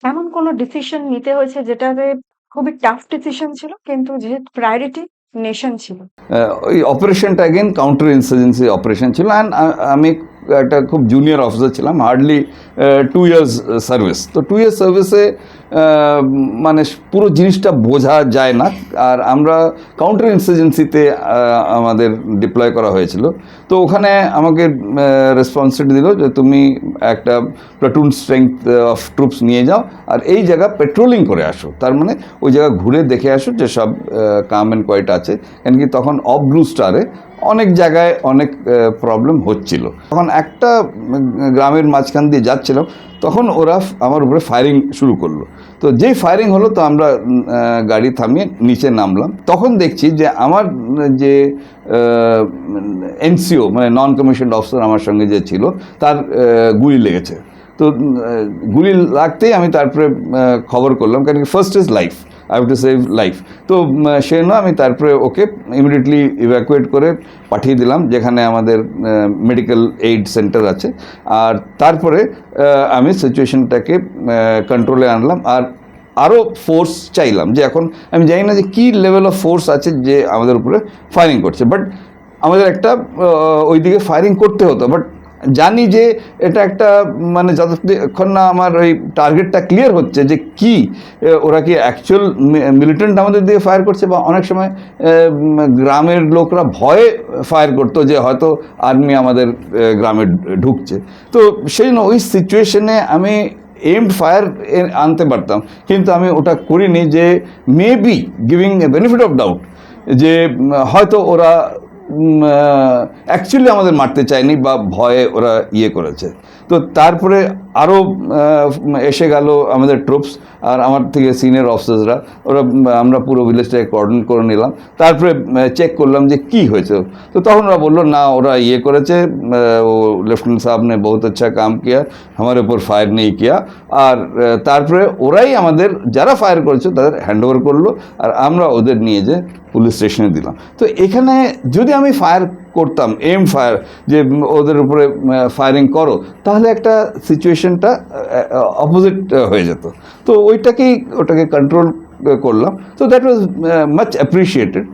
এমন কোনো ডিসিশন নিতে হয়েছে যেটাতে খুবই টাফ ডিসিশন ছিল কিন্তু যেহেতু প্রায়োরিটি নেশন ছিল? ওই অপারেশনটা অ্যাগেন কাউন্টার ইনসার্জেন্সি অপারেশন ছিল, অ্যান্ড আমি একটা খুব জুনিয়র অফিসার ছিলাম, হার্ডলি 2 ইয়ার্স সার্ভিস। তো 2 ইয়ার্স সার্ভিসে মানে পুরো জিনিসটা বোঝা যায় না। আর আমরা কাউন্টার ইনসার্জেন্সিতে আমাদের ডিপ্লয় করা হয়েছিল। তো ওখানে আমাকে রেসপন্সিবিলিটি দিল যে তুমি একটা প্লাটুন স্ট্রেংথ অফ ট্রুপস নিয়ে যাও আর এই জায়গা পেট্রোলিং করে আসো। তার মানে ওই জায়গা ঘুরে দেখে আসো যে সব কাম অ্যান্ড কোয়াইট আছে, কেন কি তখন অফ ব্লু স্টারে অনেক জায়গায় অনেক প্রবলেম হচ্ছিল। তখন একটা গ্রামের মাঝখান দিয়ে যাচ্ছিলাম, তখন ওরা আমার উপরে ফায়ারিং শুরু করলো। তো যেই ফায়ারিং হলো তো আমরা গাড়ি থামিয়ে নিচে নামলাম। তখন দেখছি যে আমার যে এনসিও মানে নন কমিশনড অফিসার আমার সঙ্গে যে ছিল তার গুলি লেগেছে। তো গুলি লাগতেই আমি তারপরে খবর করলাম, কারণ কি first is life, I have to save life. তো সে না আমি তারপরে ওকে ইমিডিয়েটলি ইভ্যাকুয়েট করে পাঠিয়ে দিলাম যেখানে আমাদের মেডিকেল এইড সেন্টার আছে। আর তারপরে আমি সিচুয়েশনটাকে কন্ট্রোলে আনলাম আর আরও ফোর্স চাইলাম। যে এখন আমি জানি না যে কী লেভেল অফ ফোর্স আছে যে আমাদের উপরে ফায়ারিং করছে, বাট আমাদের একটা ওই দিকে ফায়ারিং করতে হতো। বাট জানি যে এটা একটা মানে যতক্ষণ না আমার ওই টার্গেটটা ক্লিয়ার হচ্ছে যে কি ওরা কি অ্যাকচুয়াল মিলিটেন্ট আমাদের দিকে ফায়ার করছে, বা অনেক সময় গ্রামের লোকরা ভয়ে ফায়ার করতো যে হয়তো আর্মি আমাদের গ্রামে ঢুকছে। তো সেই জন্য ওই সিচুয়েশনে আমি এইমড ফায়ার আনতে পারতাম, কিন্তু আমি ওটা করিনি। যে maybe giving a benefit of doubt যে হয়তো ওরা অ্যাকচুয়ালি আমাদের মারতে চায়নি বা ভয়ে ওরা ইয়ে করেছে। তো তারপরে আরও এসে গেল আমাদের ট্রুপস আর আমার থেকে সিনিয়র অফিসার্সরা, ওরা আমরা পুরো ভিলেজটাকে কর্ডন করে নিলাম। তারপরে চেক করলাম যে কি হয়েছে। তো তখন ওরা বললো না ওরা ইয়ে করেছে, ও লেফটেন্যান্ট সাহেব ने बहुत अच्छा काम किया, हमारे ऊपर फायर नहीं किया। আর তারপরে ওরাই আমাদের যারা ফায়ার করেছে তাদের হ্যান্ডওভার করলো আর আমরা ওদের নিয়ে যে পুলিশ স্টেশনে দিলাম। তো এখানে যদি আমি ফায়ার করতাম এম ফায়ার যে ওদের উপরে ফায়ারিং করো, তাহলে একটা সিচুয়েশনটা অপোজিট হয়ে যেত। তো ওটাকে কন্ট্রোল করলাম। তো দ্যাট ওয়াজ মাচ অ্যাপ্রিসিয়েটেড।